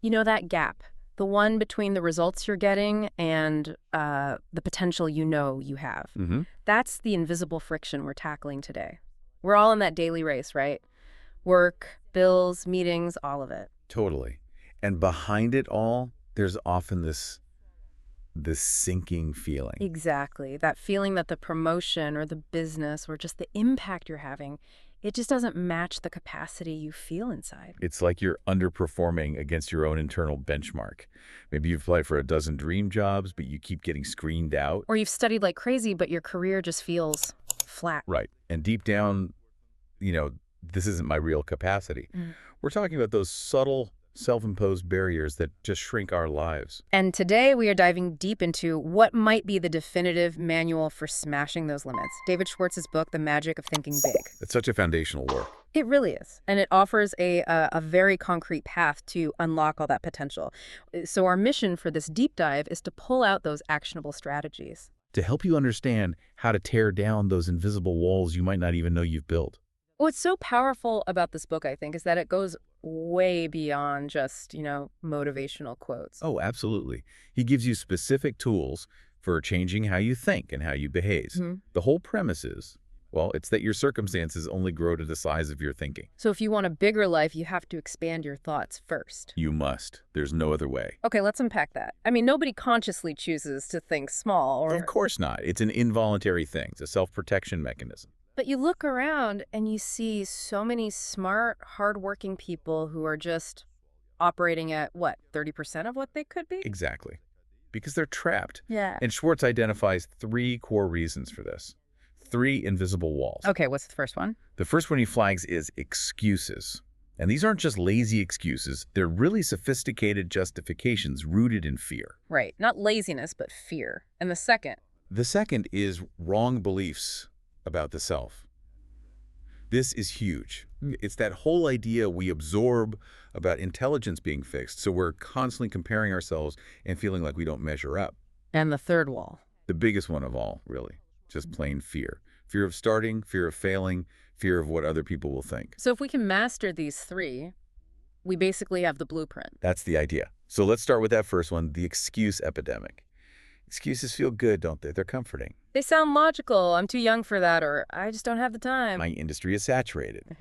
You know that gap, the one between the results you're getting and the potential you have. Mm-hmm. That's the invisible friction we're tackling today. We're all in that daily race, right? Work, bills, meetings, all of it. Totally. And behind it all, there's often this sinking feeling. Exactly. That feeling that the promotion or the business or just the impact you're having, it just doesn't match the capacity you feel inside. It's like you're underperforming against your own internal benchmark. Maybe you've applied for a dozen dream jobs, but you keep getting screened out. Or you've studied like crazy, but your career just feels flat. Right. And deep down, this isn't my real capacity. We're talking about those subtle, self-imposed barriers that just shrink our lives. And today we are diving deep into what might be the definitive manual for smashing those limits. David Schwartz's book, The Magic of Thinking Big. It's such a foundational work. It really is. And it offers a very concrete path to unlock all that potential. So our mission for this deep dive is to pull out those actionable strategies. To help you understand how to tear down those invisible walls you might not even know you've built. What's so powerful about this book, I think, is that it goes way beyond just, motivational quotes. Oh, absolutely. He gives you specific tools for changing how you think and how you behave. The whole premise is, it's that your circumstances only grow to the size of your thinking. So if you want a bigger life, you have to expand your thoughts first. You must. There's no other way. Okay, let's unpack that. I mean, nobody consciously chooses to think small or... Of course not. It's an involuntary thing. It's a self-protection mechanism. But you look around and you see so many smart, hardworking people who are just operating at, 30% of what they could be? Exactly. Because they're trapped. Yeah. And Schwartz identifies 3 core reasons for this. 3 invisible walls. Okay, what's the first one? The first one he flags is excuses. And these aren't just lazy excuses. They're really sophisticated justifications rooted in fear. Right. Not laziness, but fear. And the second? The second is wrong beliefs about the self. This is huge. It's that whole idea we absorb about intelligence being fixed, so we're constantly comparing ourselves and feeling like we don't measure up. And the third wall? The biggest one of all, really. Just plain fear. Fear of starting, fear of failing, fear of what other people will think. So if we can master these 3, we basically have the blueprint. That's the idea. So let's start with that first one, the excuse epidemic. Excuses feel good, don't they? They're comforting. They sound logical. I'm too young for that, or I just don't have the time. My industry is saturated.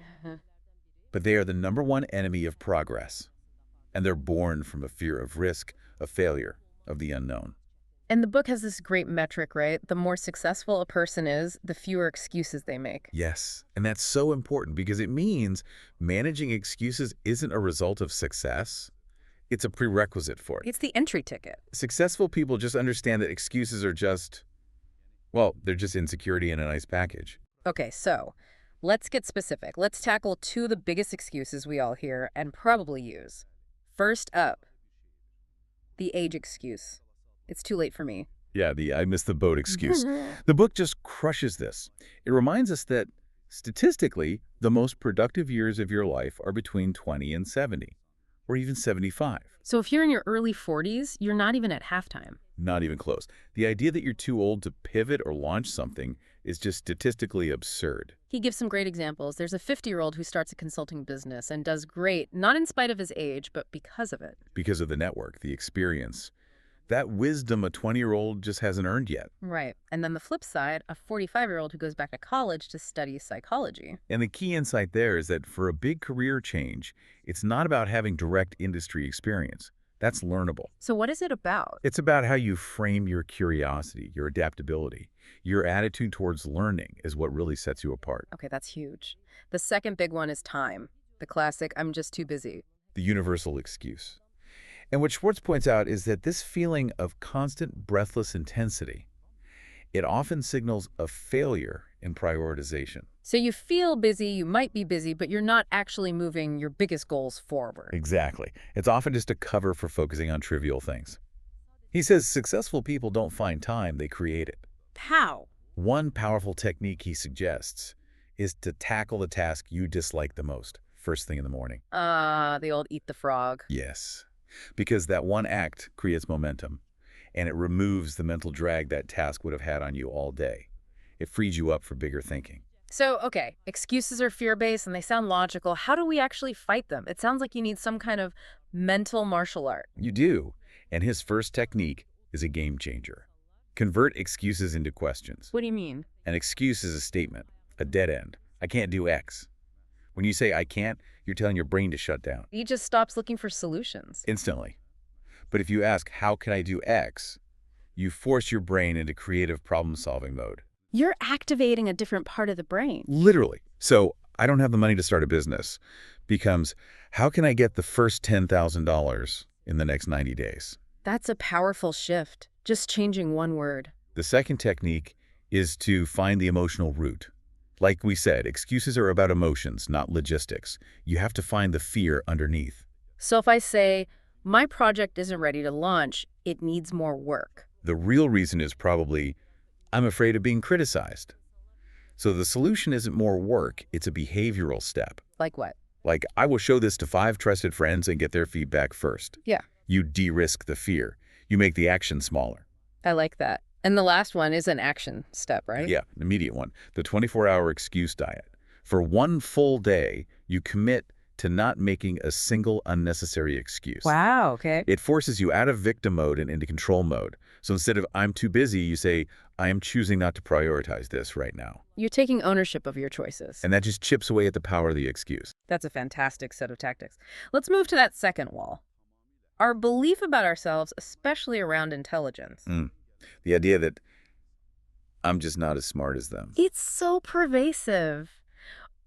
But they are the #1 enemy of progress. And they're born from a fear of risk, of failure, of the unknown. And the book has this great metric, right? The more successful a person is, the fewer excuses they make. Yes, and that's so important because it means managing excuses isn't a result of success. It's a prerequisite for it. It's the entry ticket. Successful people just understand that excuses are just, they're just insecurity in a nice package. Okay, so let's get specific. Let's tackle 2 of the biggest excuses we all hear and probably use. First up, the age excuse. It's too late for me. Yeah, the I missed the boat excuse. The book just crushes this. It reminds us that, statistically, the most productive years of your life are between 20 and 70, or even 75. So if you're in your early 40s, you're not even at halftime. Not even close. The idea that you're too old to pivot or launch something is just statistically absurd. He gives some great examples. There's a 50-year-old who starts a consulting business and does great, not in spite of his age, but because of it. Because of the network, the experience. That wisdom a 20-year-old just hasn't earned yet. Right. And then the flip side, a 45-year-old who goes back to college to study psychology. And the key insight there is that for a big career change, it's not about having direct industry experience. That's learnable. So what is it about? It's about how you frame your curiosity, your adaptability. Your attitude towards learning is what really sets you apart. Okay, that's huge. The second big one is time. The classic, I'm just too busy. The universal excuse. And what Schwartz points out is that this feeling of constant breathless intensity, it often signals a failure in prioritization. So you feel busy, you might be busy, but you're not actually moving your biggest goals forward. Exactly. It's often just a cover for focusing on trivial things. He says successful people don't find time, they create it. How? One powerful technique he suggests is to tackle the task you dislike the most, first thing in the morning. The old eat the frog. Yes, because that one act creates momentum, and it removes the mental drag that task would have had on you all day. It frees you up for bigger thinking. So, okay, excuses are fear-based and they sound logical. How do we actually fight them? It sounds like you need some kind of mental martial art. You do. And his first technique is a game changer. Convert excuses into questions. What do you mean? An excuse is a statement, a dead end. I can't do X. When you say I can't, you're telling your brain to shut down He just stops looking for solutions. instantly. But if you ask, how can I do X? You force your brain into creative problem-solving mode. You're activating a different part of the brain. Literally. So I don't have the money to start a business becomes, how can I get the first $10,000 in the next 90 days? That's a powerful shift, just changing one word. The second technique is to find the emotional root. Like we said, excuses are about emotions, not logistics. You have to find the fear underneath. So if I say, my project isn't ready to launch, it needs more work. The real reason is probably, I'm afraid of being criticized. So the solution isn't more work, it's a behavioral step. Like what? Like, I will show this to 5 trusted friends and get their feedback first. Yeah. You de-risk the fear. You make the action smaller. I like that. And the last one is an action step, right? Yeah, an immediate one. The 24-hour excuse diet. For one full day, you commit to not making a single unnecessary excuse. Wow, okay. It forces you out of victim mode and into control mode. So instead of I'm too busy, you say, I am choosing not to prioritize this right now. You're taking ownership of your choices. And that just chips away at the power of the excuse. That's a fantastic set of tactics. Let's move to that second wall. Our belief about ourselves, especially around intelligence. The idea that I'm just not as smart as them. It's so pervasive.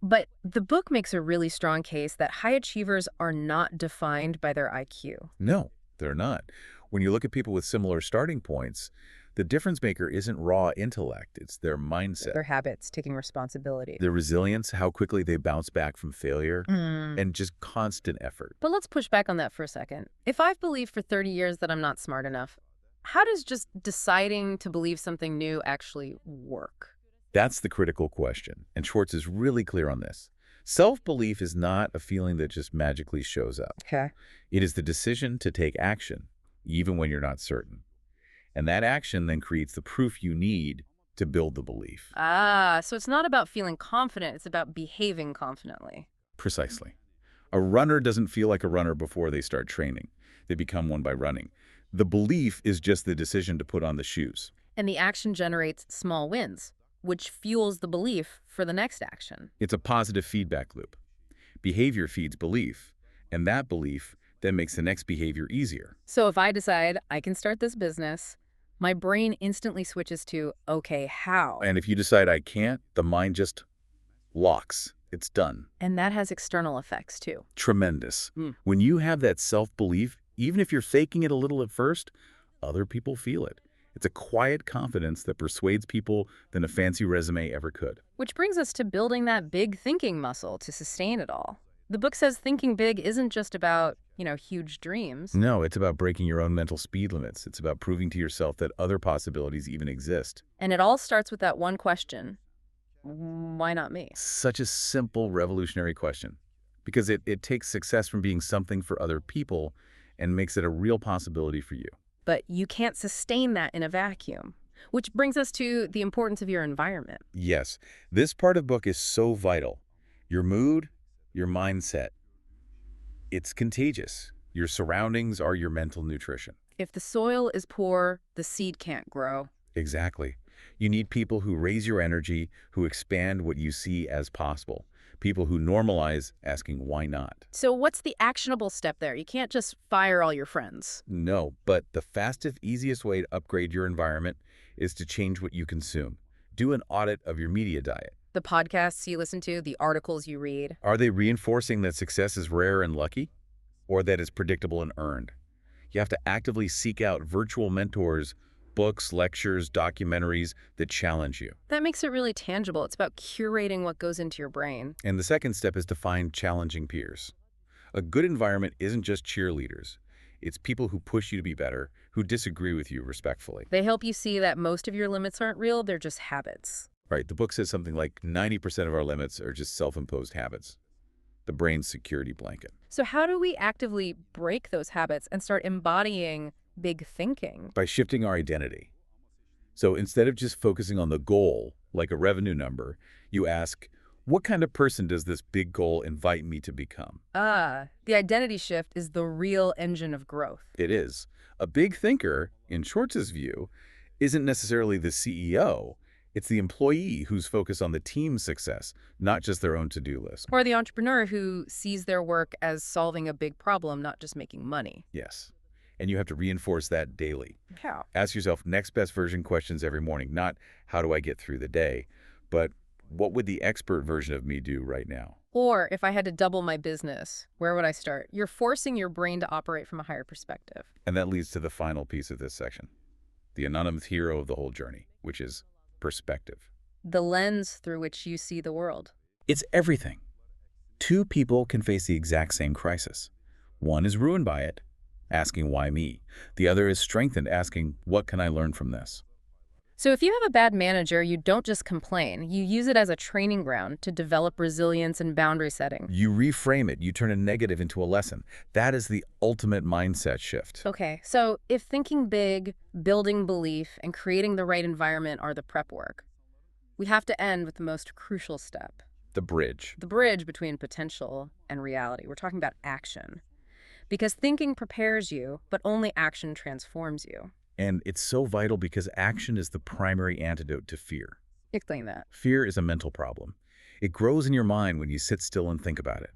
But the book makes a really strong case that high achievers are not defined by their IQ. No, they're not. When you look at people with similar starting points, the difference maker isn't raw intellect, it's their mindset. Their habits, taking responsibility. Their resilience, how quickly they bounce back from failure, and just constant effort. But let's push back on that for a second. If I've believed for 30 years that I'm not smart enough, how does just deciding to believe something new actually work? That's the critical question, and Schwartz is really clear on this. Self-belief is not a feeling that just magically shows up. Okay. It is the decision to take action, even when you're not certain. And that action then creates the proof you need to build the belief. So it's not about feeling confident, it's about behaving confidently. Precisely. A runner doesn't feel like a runner before they start training. They become one by running. The belief is just the decision to put on the shoes. And the action generates small wins, which fuels the belief for the next action. It's a positive feedback loop. Behavior feeds belief, and that belief then makes the next behavior easier. So if I decide I can start this business, my brain instantly switches to, okay, how? And if you decide I can't, the mind just locks. It's done. And that has external effects too. Tremendous. When you have that self-belief, even if you're faking it a little at first, other people feel it. It's a quiet confidence that persuades people than a fancy resume ever could. Which brings us to building that big thinking muscle to sustain it all. The book says thinking big isn't just about, huge dreams. No, it's about breaking your own mental speed limits. It's about proving to yourself that other possibilities even exist. And it all starts with that one question. Why not me? Such a simple, revolutionary question. Because it takes success from being something for other people and makes it a real possibility for you. But you can't sustain that in a vacuum. Which brings us to the importance of your environment. Yes, this part of the book is so vital. Your mood, your mindset. It's contagious. Your surroundings are your mental nutrition. If the soil is poor, the seed can't grow. Exactly. You need people who raise your energy, who expand what you see as possible. People who normalize asking why not. So what's the actionable step there? You can't just fire all your friends. No, but the fastest, easiest way to upgrade your environment is to change what you consume. Do an audit of your media diet. The podcasts you listen to, the articles you read. Are they reinforcing that success is rare and lucky, or that it's predictable and earned? You have to actively seek out virtual mentors, books, lectures, documentaries that challenge you. That makes it really tangible. It's about curating what goes into your brain. And the second step is to find challenging peers. A good environment isn't just cheerleaders. It's people who push you to be better, who disagree with you respectfully. They help you see that most of your limits aren't real, they're just habits. Right, the book says something like 90% of our limits are just self-imposed habits. The brain's security blanket. So how do we actively break those habits and start embodying big thinking? By shifting our identity. So instead of just focusing on the goal, like a revenue number. You ask, what kind of person does this big goal invite me to become? The identity shift is the real engine of growth. It is. A big thinker, in Schwartz's view, isn't necessarily the CEO. It's the employee who's focused on the team's success, not just their own to-do list. Or the entrepreneur who sees their work as solving a big problem, not just making money. Yes. And you have to reinforce that daily. How? Ask yourself next best version questions every morning, not how do I get through the day, but what would the expert version of me do right now? Or if I had to double my business, where would I start? You're forcing your brain to operate from a higher perspective. And that leads to the final piece of this section, the anonymous hero of the whole journey, which is perspective. The lens through which you see the world. It's everything. Two people can face the exact same crisis. One is ruined by it, asking why me. The other is strengthened, asking what can I learn from this? So if you have a bad manager, you don't just complain. You use it as a training ground to develop resilience and boundary setting. You reframe it. You turn a negative into a lesson. That is the ultimate mindset shift. Okay, so if thinking big, building belief, and creating the right environment are the prep work, we have to end with the most crucial step. The bridge. The bridge between potential and reality. We're talking about action. Because thinking prepares you, but only action transforms you. And it's so vital because action is the primary antidote to fear. Explain that. Fear is a mental problem. It grows in your mind when you sit still and think about it.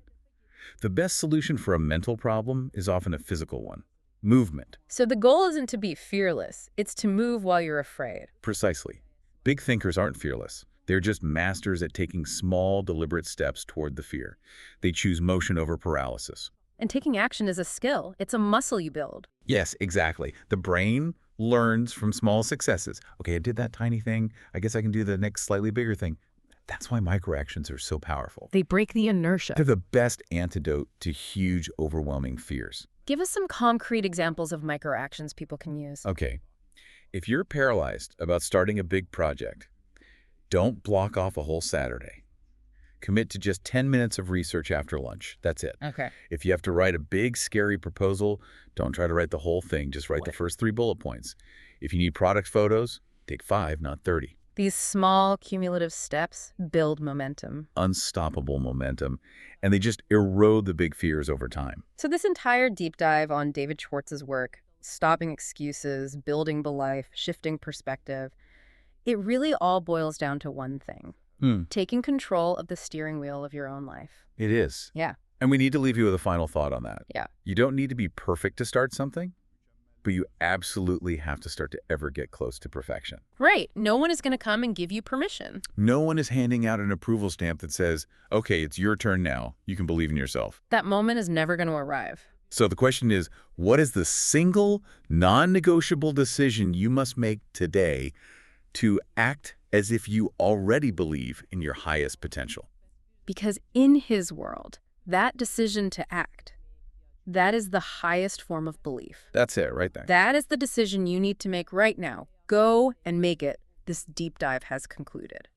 The best solution for a mental problem is often a physical one. Movement. So the goal isn't to be fearless. It's to move while you're afraid. Precisely. Big thinkers aren't fearless. They're just masters at taking small, deliberate steps toward the fear. They choose motion over paralysis. And taking action is a skill. It's a muscle you build. Yes, exactly. The brain learns from small successes. Okay, I did that tiny thing. I guess I can do the next slightly bigger thing. That's why microactions are so powerful. They break the inertia. They're the best antidote to huge, overwhelming fears. Give us some concrete examples of microactions people can use. Okay, if you're paralyzed about starting a big project, don't block off a whole Saturday. Commit to just 10 minutes of research after lunch. That's it. Okay. If you have to write a big, scary proposal, don't try to write the whole thing. Just write the first 3 bullet points. If you need product photos, take 5, not 30. These small, cumulative steps build momentum. Unstoppable momentum. And they just erode the big fears over time. So this entire deep dive on David Schwartz's work, stopping excuses, building the life, shifting perspective, it really all boils down to one thing. Taking control of the steering wheel of your own life. It is. Yeah. And we need to leave you with a final thought on that. Yeah. You don't need to be perfect to start something, but you absolutely have to start to ever get close to perfection. Right. No one is going to come and give you permission. No one is handing out an approval stamp that says, okay, it's your turn now. You can believe in yourself. That moment is never going to arrive. So the question is, what is the single non-negotiable decision you must make today to act as if you already believe in your highest potential? Because in his world, that decision to act, that is the highest form of belief. That's it right there. That is the decision you need to make right now. Go and make it. This deep dive has concluded.